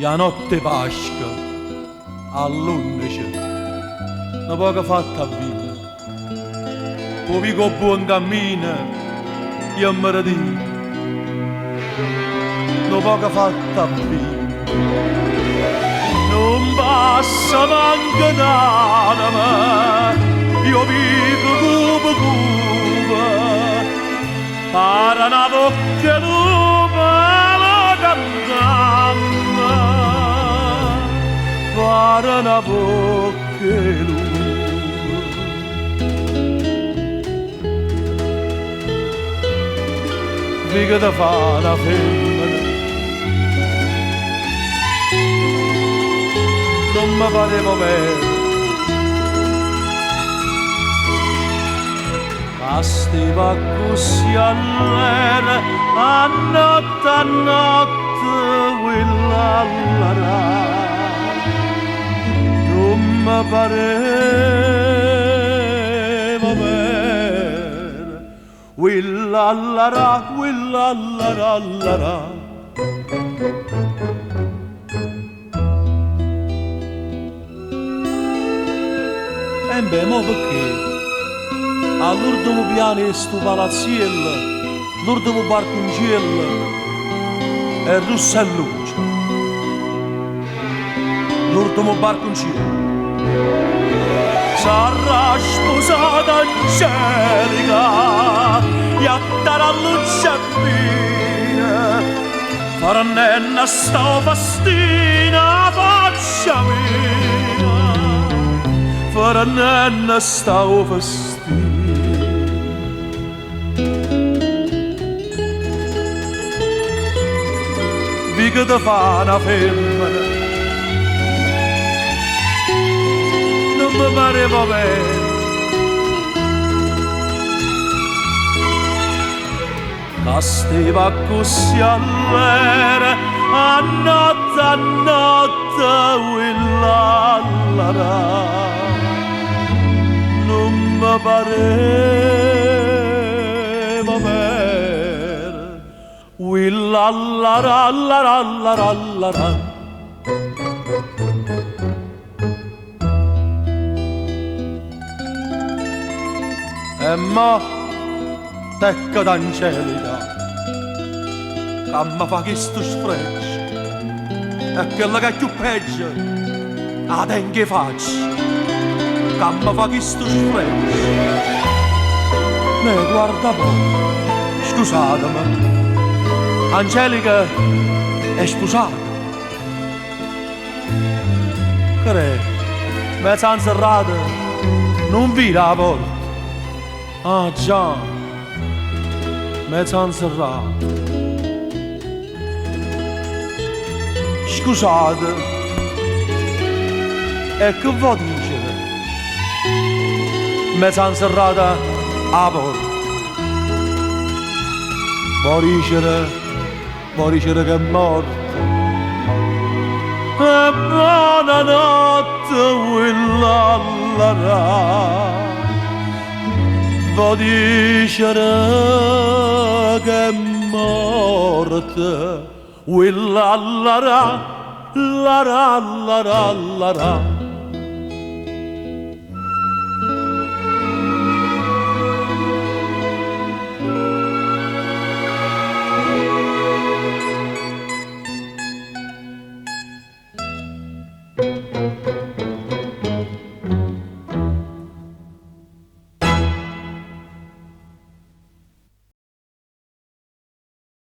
la notte Pasqua all'11 una poca fatta vita o vico buon cammino io mi ritiro una poca fatta vita non passa manca un'anima io vivo come para una bocca d'uva cantando para una bocca d'uva mica da fa una femmina non mi pareva bene stiva così all'era a notte quella all'ara non mi pareva bene quella all'ara e beh, mo perché? All'ultimo piano di sto palazziello, l'ultimo barconcello è rossa e luce. L'ultimo barconcello sarà sposata Angelica e attarà luce fine faranno sta fastina faccia mia faranno sta fastina che ti fa una femmina non mi pareva bene che stiva così all'era a notte quella all'ara non mi pareva bene quella all'ara e mo tecca d'Angelica che mi fa questo sfreccio e quella che è più peggio la dengue faccio che mi fa questo sfreccio ne guarda poco scusatemi Angelica è sposata che mezza inserrata non vide la porta ah già mezza inserrata scusate e che vuol dire mezza inserrata a porta vuol dire che è morta e buonanotte quella all'ara vuol dire che è morta quella all'ara